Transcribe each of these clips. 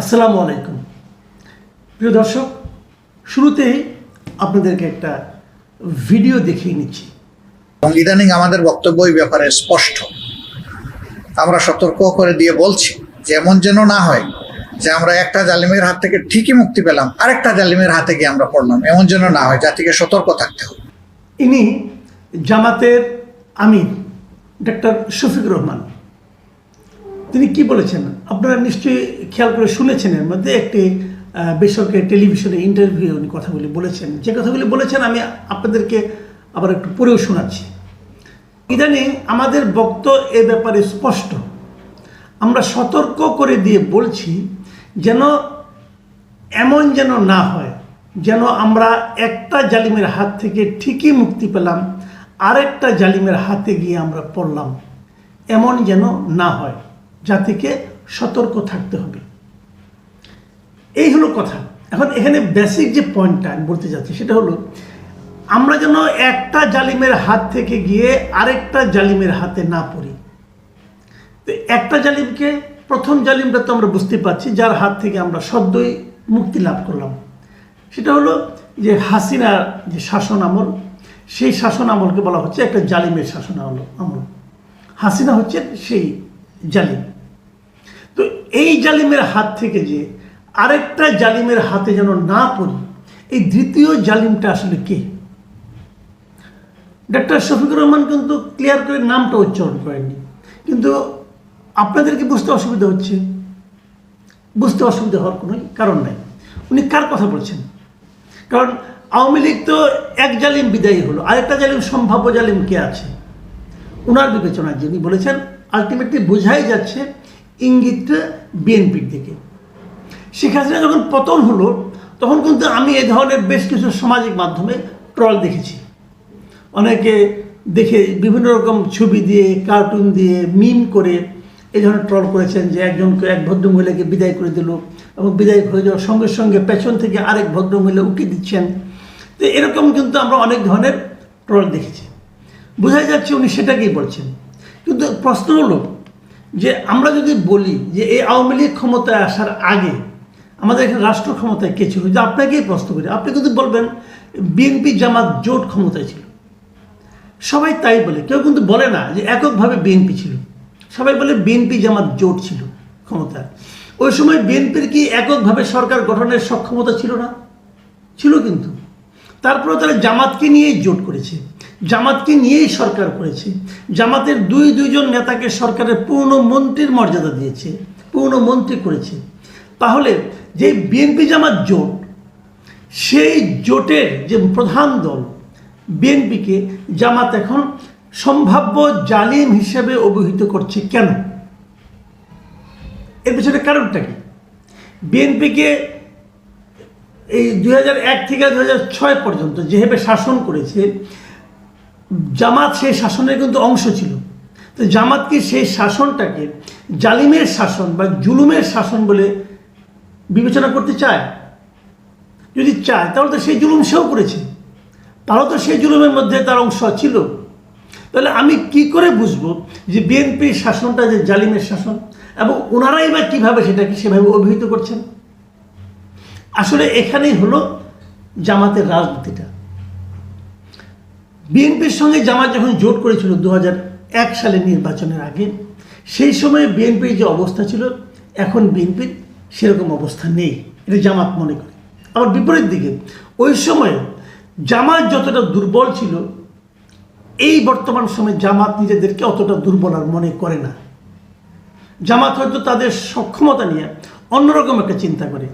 আসসালামু আলাইকুম প্রিয় দর্শক, শুরুতেই আপনাদেরকে একটা ভিডিও দেখিয়ে নিচ্ছি। এবং ইদানিং আমাদের বক্তব্য এই ব্যাপারে স্পষ্ট, আমরা সতর্ক করে দিয়ে বলছি যে এমন যেন না হয় যে আমরা একটা জালিমের হাত থেকে ঠিকই মুক্তি পেলাম, আরেকটা জালিমের হাতে গিয়ে আমরা পড়লাম। এমন যেন না হয়, জাতিকে সতর্ক থাকতে হবে। ইনি জামাতের আমির ডক্টর শফিকুর রহমান। তিনি কি বলেছেন আপনারা নিশ্চয়ই খেয়াল করে শুনেছেন। এর মধ্যে একটি বেসরকারি টেলিভিশনে ইন্টারভিউ উনি কথাগুলি বলেছেন। যে কথাগুলি বলেছেন আমি আপনাদেরকে আবার একটু পড়েও শোনাচ্ছি। ইদানিং আমাদের বক্তব্য এ ব্যাপারে স্পষ্ট, আমরা সতর্ক করে দিয়ে বলছি যেন এমন যেন না হয় যেন আমরা একটা জালিমের হাত থেকে ঠিকই মুক্তি পেলাম, আরেকটা জালিমের হাতে গিয়ে আমরা পড়লাম। এমন যেন না হয়, জাতিকে সতর্ক থাকতে হবে। এই হলো কথা। এখন এখানে বেসিক যে পয়েন্টটা আমি বলতে যাচ্ছি সেটা হলো, আমরা যেন একটা জালিমের হাত থেকে গিয়ে আরেকটা জালিমের হাতে না পড়ি। তো একটা জালিমকে, প্রথম জালিমটা তো আমরা বুঝতে পারছি, যার হাত থেকে আমরা সদ্যই মুক্তি লাভ করলাম, সেটা হলো যে হাসিনার যে শাসন আমল, সেই শাসন আমলকে বলা হচ্ছে একটা জালিমের শাসন আমল। হাসিনা হচ্ছে সেই জালিম। তো এই জালিমের হাত থেকে যে আরেকটা জালিমের হাতে যেন না পড়ি, এই দ্বিতীয় জালিমটা আসলে কে? ডক্টর শফিকুর রহমান কিন্তু ক্লিয়ার করে নামটা উচ্চারণ করেননি, কিন্তু আপনাদেরকে বুঝতে অসুবিধা হচ্ছে। বুঝতে অসুবিধা হওয়ার কোনো কারণ নাই। উনি কার কথা বলছেন? কারণ আওয়ামী লীগ তো এক জালিম বিদায়ী হলো, আরেকটা জালিম, সম্ভাব্য জালিম কে আছে ওনার বিবেচনায় যিনি বলেছেন। আলটিমেটলি বোঝাই যাচ্ছে ইঙ্গিতটা বিএনপির দিকে। শেখ হাসিনা যখন পতন হলো তখন কিন্তু আমি এই ধরনের বেশ কিছু সামাজিক মাধ্যমে ট্রল দেখেছি। অনেকে দেখে বিভিন্ন রকম ছবি দিয়ে, কার্টুন দিয়ে, মিম করে এই ধরনের ট্রল করেছেন যে এক ভদ্রমহিলাকে বিদায় করে দিল এবং বিদায় হয়ে যাওয়ার সঙ্গে সঙ্গে পেছন থেকে আরেক ভদ্রমহিলা উঠে দিচ্ছেন। তো এরকম কিন্তু আমরা অনেক ধরনের ট্রল দেখেছি। বোঝা যাচ্ছে উনি সেটাকেই বলছেন। কিন্তু প্রশ্ন হলো যে আমরা যদি বলি যে এই আওয়ামী লীগ ক্ষমতায় আসার আগে আমাদের এখানে রাষ্ট্র ক্ষমতায় কে ছিল, যে আপনাকেই প্রশ্ন করি, আপনি কিন্তু বলবেন বিএনপি জামাত জোট ক্ষমতায় ছিল। সবাই তাই বলে, কেউ কিন্তু বলে না যে এককভাবে বিএনপি ছিল। সবাই বলে বিএনপি জামাত জোট ছিল ক্ষমতায়। ওই সময় বিএনপির কি এককভাবে সরকার গঠনের সক্ষমতা ছিল না? ছিল কিন্তু। তারপরে তারা জামাতকে নিয়েই জোট করেছে, জামাতকে নিয়েই সরকার করেছে। জামাতের দুইজন নেতাকে সরকারের পূর্ণ মন্ত্রীর মর্যাদা দিয়েছে, পূর্ণ মন্ত্রী করেছে। তাহলে যে বিএনপি জামাত জোট, সেই জোটের যে প্রধান দল বিএনপিকে জামাত এখন সম্ভাব্য জালিম হিসেবে অভিহিত করছে কেন? এর পেছনে কারণটা কি? বিএনপিকে এই 2001 থেকে 2006 পর্যন্ত যেভাবে শাসন করেছে জামাত, সেই শাসনের কিন্তু অংশ ছিল। তো জামাত কি সেই শাসনটাকে জালিমের শাসন বা জুলুমের শাসন বলে বিবেচনা করতে চায়? যদি চায় তাহলে তো সেই জুলুম সেও করেছে, তারও তো সেই জুলুমের মধ্যে তার অংশ ছিল। তাহলে আমি কি করে বুঝবো যে বিএনপির শাসনটা যে জালিমের শাসন, এবং ওনারাই বা কীভাবে সেটাকে সেভাবে অভিহিত করছেন? আসলে এখানেই হলো জামাতের রাজনীতিটা। বিএনপির সঙ্গে জামাত যখন জোট করেছিল 2001 সালের নির্বাচনের আগে, সেই সময়ে বিএনপির যে অবস্থা ছিল, এখন বিএনপির সেরকম অবস্থা নেই, এটা জামাত মনে করে। আবার বিপরীত দিকে ওই সময়ে জামাত যতটা দুর্বল ছিল, এই বর্তমান সময়ে জামাত নিজেদেরকে অতটা দুর্বল আর মনে করে না। জামাত হয়তো তাদের সক্ষমতা নিয়ে অন্যরকম একটা চিন্তা করে।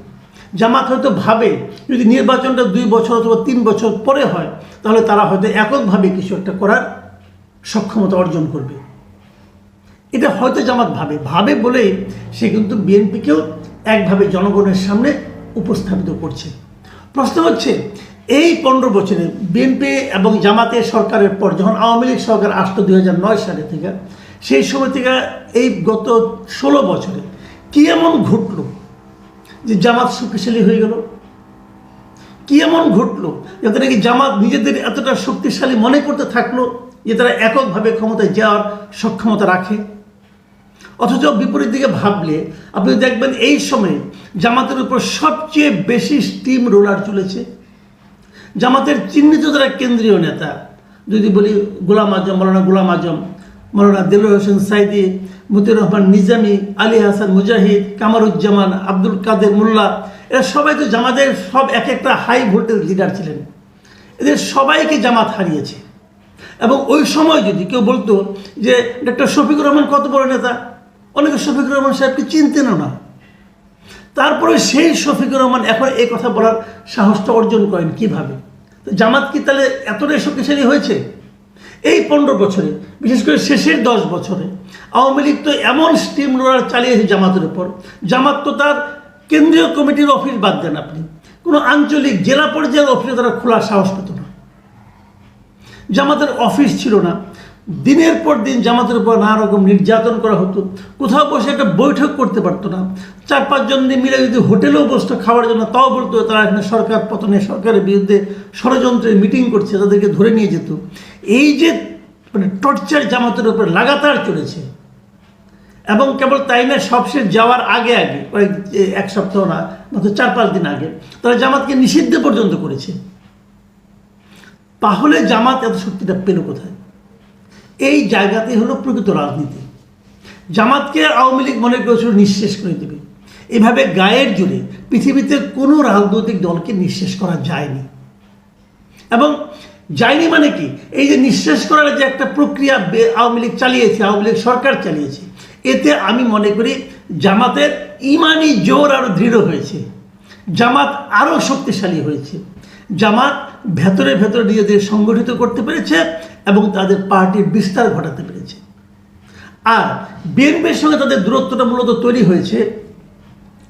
জামাত হয়তো ভাবে যদি নির্বাচনটা 2 বছর অথবা 3 বছর পরে হয়, তাহলে তারা হয়তো এককভাবে কিছু একটা করার সক্ষমতা অর্জন করবে। এটা হয়তো জামাত ভাবে বলেই সে কিন্তু বিএনপিকেও একভাবে জনগণের সামনে উপস্থাপিত করছে। প্রশ্ন হচ্ছে, এই 15 বছরে বিএনপি এবং জামাতের সরকারের পর যখন আওয়ামী লীগ সরকার আসতো 2009 সালে থেকে, সেই সময় থেকে এই গত 16 বছরে কি এমন ঘটলো যে জামাত শক্তিশালী হয়ে গেল? কি এমন ঘটলো যাতে নাকি জামাত নিজেদের এতটা শক্তিশালী মনে করতে থাকলো যে তারা এককভাবে ক্ষমতায় যাওয়ার সক্ষমতা রাখে? অথচ বিপরীত দিকে ভাবলে আপনি দেখবেন এই সময়ে জামাতের উপর সবচেয়ে বেশি স্টিম রোলার চলেছে। জামাতের চিহ্নিত যারা কেন্দ্রীয় নেতা, যদি বলি গোলাম আজম, মৌলানা দেলোয়ার হোসেন সাইদি, মতিউর রহমান নিজামী, আলী হাসান মুজাহিদ, কামারুজ্জামান, আব্দুল কাদের মোল্লা, এরা সবাই তো জামাতের সব এক একটা হাই ভোল্টেজ লিডার ছিলেন। এদের সবাইকে জামাত হারিয়েছে। এবং ওই সময় যদি কেউ বলতো যে ডক্টর শফিকুর রহমান কত বড় নেতা, অনেকে শফিকুর রহমান সাহেবকে চিনতেনও না। তারপরে সেই শফিকুর রহমান এখন এই কথা বলার সাহসটা অর্জন করেন কিভাবে? তো জামাত কি তাহলে এতটাই শক্তিশালী হয়েছে? এই 15 বছরে, বিশেষ করে শেষের 10 বছরে আওয়ামী লীগ তো এমন স্টিম রোলার চালিয়েছে জামাতের উপর। জামাত তো তার কেন্দ্রীয় কমিটির অফিস বাদ দেন আপনি, কোনো আঞ্চলিক জেলা পর্যায়ের অফিসে তারা খোলার সাহস পেত না। জামাতের অফিস ছিল না। দিনের পর দিন জামাতের উপর নানা রকম নির্যাতন করা হতো। কোথাও বসে একটা বৈঠক করতে পারতো না। 4-5 জন মিলে যদি হোটেলেও বসতো খাওয়ার জন্য, তাও বলতো তারা এখানে সরকার পতনে, সরকারের বিরুদ্ধে ষড়যন্ত্রের মিটিং করছে, তাদেরকে ধরে নিয়ে যেত। এই যে মানে টর্চার জামাতের উপর লাগাতার চলেছে। এবং কেবল তাই না, সবশেষ যাওয়ার আগে কয়েক 1 সপ্তাহ না, মাত্র 4-5 দিন আগে তারা জামাতকে নিষিদ্ধ পর্যন্ত করেছে। তাহলে জামাত এত শক্তিটা পেল কোথায়? এই জায়গাতেই হলো প্রকৃত রাজনীতি। জামাতকে আওয়ামী লীগ মনে করেছিল নিঃশেষ করে দেবে। এভাবে গায়ের জোরে পৃথিবীতে কোনো রাজনৈতিক দলকে নিঃশেষ করা যায়নি। এবং যায়নি মানে কি, এই যে নিঃশেষ করার যে একটা প্রক্রিয়া আওয়ামী লীগ চালিয়েছে, আওয়ামী লীগ সরকার চালিয়েছে, এতে আমি মনে করি জামাতের ইমানি জোর আরও দৃঢ় হয়েছে, জামাত আরও শক্তিশালী হয়েছে। জামাত ভেতরে ভেতরে নিজেদের সংগঠিত করতে পেরেছে এবং তাদের পার্টির বিস্তার ঘটাতে পেরেছে। আর বিএনপির সঙ্গে তাদের দূরত্বটা মূলত তৈরি হয়েছে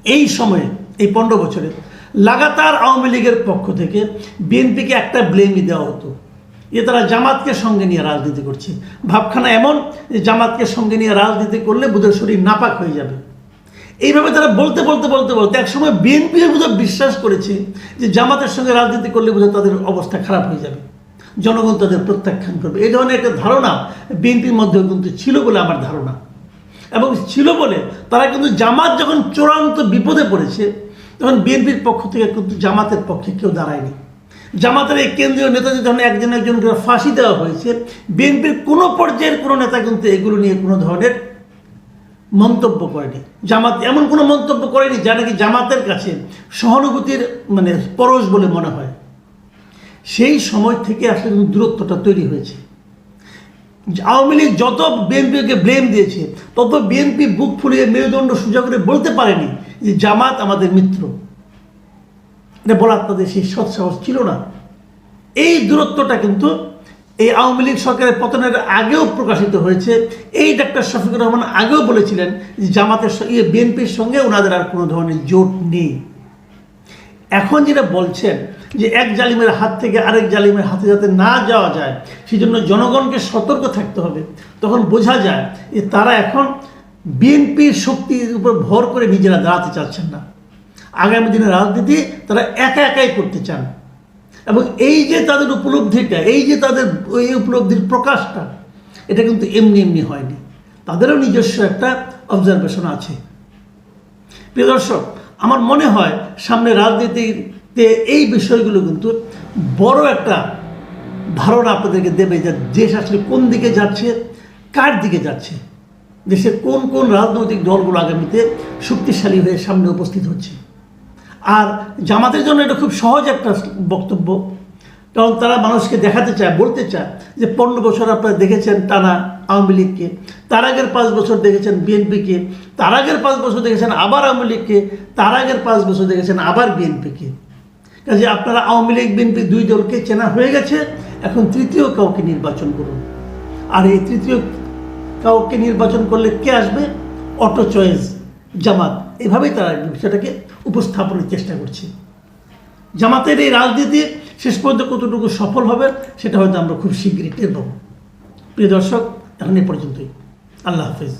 এই সময়ে, এই 15 বছরে লাগাতার আওয়ামী লীগের পক্ষ থেকে বিএনপিকে একটা ব্লেমই দেওয়া হতো যে তারা জামাতকে সঙ্গে নিয়ে রাজনীতি করছে। ভাবখানা এমন যে জামাতকে সঙ্গে নিয়ে রাজনীতি করলে বুধের শরীর নাপাক হয়ে যাবে। এইভাবে তারা বলতে একসময় বিএনপি বোধহয় বিশ্বাস করেছে যে জামাতের সঙ্গে রাজনীতি করলে বোধহয় তাদের অবস্থা খারাপ হয়ে যাবে, জনগণ তাদের প্রত্যাখ্যান করবে। এই ধরনের একটা ধারণা বিএনপির মধ্যেও কিন্তু ছিল বলে আমার ধারণা। এবং ছিল বলে তারা কিন্তু জামাত যখন চূড়ান্ত বিপদে পড়েছে, তখন বিএনপির পক্ষ থেকে কিন্তু জামাতের পক্ষে কেউ দাঁড়ায়নি। জামাতের এই কেন্দ্রীয় নেতাদের যখন একজন করে ফাঁসি দেওয়া হয়েছে, বিএনপির কোনো পর্যায়ের কোনো নেতা কিন্তু এগুলো নিয়ে কোনো ধরনের মন্তব্য করেনি। জামাত এমন কোনো মন্তব্য করেনি যা নাকি জামাতের কাছে সহানুভূতির মানে পরশ বলে মনে হয়। সেই সময় থেকে আসলে কিন্তু দূরত্বটা তৈরি হয়েছে। আওয়ামী লীগ যত বিএনপিকে ব্লেম দিয়েছে, তত বিএনপি বুক ফুলিয়ে মেরুদণ্ড সোজা করে বলতে পারেনি যে জামাত আমাদের মিত্র। এটা বলার তাদের সেই সৎসাহস ছিল না। এই দূরত্বটা কিন্তু এই আওয়ামী লীগ সরকারের পতনের আগেও প্রকাশিত হয়েছে। এই ডক্টর শফিকুর রহমান আগেও বলেছিলেন যে জামাতের বিএনপির সঙ্গে ওনাদের আর কোনো ধরনের জোট নেই। এখন যেটা বলছেন যে এক জালিমের হাত থেকে আরেক জালিমের হাতে যাতে না যাওয়া যায়, সেই জন্য জনগণকে সতর্ক থাকতে হবে, তখন বোঝা যায় যে তারা এখন বিএনপির শক্তির উপর ভর করে নিজেরা দাঁড়াতে চাচ্ছেন না। আগামী দিনের রাজনীতি তারা একা একাই করতে চান। এবং এই যে তাদের উপলব্ধিটা, এই যে তাদের এই উপলব্ধির প্রকাশটা, এটা কিন্তু এমনি এমনি হয়নি। তাদেরও নিজস্ব একটা অবজারভেশন আছে। প্রিয় দর্শক, আমার মনে হয় সামনে রাজনীতিতে এই বিষয়গুলো কিন্তু বড় একটা ধারণা আপনাদেরকে দেবে যে দেশ আসলে কোন দিকে যাচ্ছে, কার দিকে যাচ্ছে, দেশের কোন কোন রাজনৈতিক দলগুলো আগামীতে শক্তিশালী হয়ে সামনে উপস্থিত হচ্ছে। আর জামাতের জন্য এটা খুব সহজ একটা বক্তব্য, কারণ তারা মানুষকে দেখাতে চায়, বলতে চায় যে 15 বছর আপনারা দেখেছেন টানা আওয়ামী লীগকে, তার আগের 5 বছর দেখেছেন বিএনপিকে, তার আগের 5 বছর দেখেছেন আবার আওয়ামী লীগকে, তার আগের 5 বছর দেখেছেন আবার বিএনপিকে। কাজে আপনারা আওয়ামী লীগ বিএনপি 2 দলকে চেনা হয়ে গেছে, এখন তৃতীয় কাউকে নির্বাচন করুন। আর এই তৃতীয় কাউকে নির্বাচন করলে কে আসবে? অটো চয়েস জামাত। এভাবেই তারা বিষয়টাকে উপস্থাপনের চেষ্টা করছে। জামাতের এই রাজনীতি শেষ পর্যন্ত কতটুকু সফল হবে সেটা হয়তো আমরা খুব শীঘ্রই টের পাবো। প্রিয় দর্শক, এখন এ পর্যন্তই। আল্লাহ হাফেজ।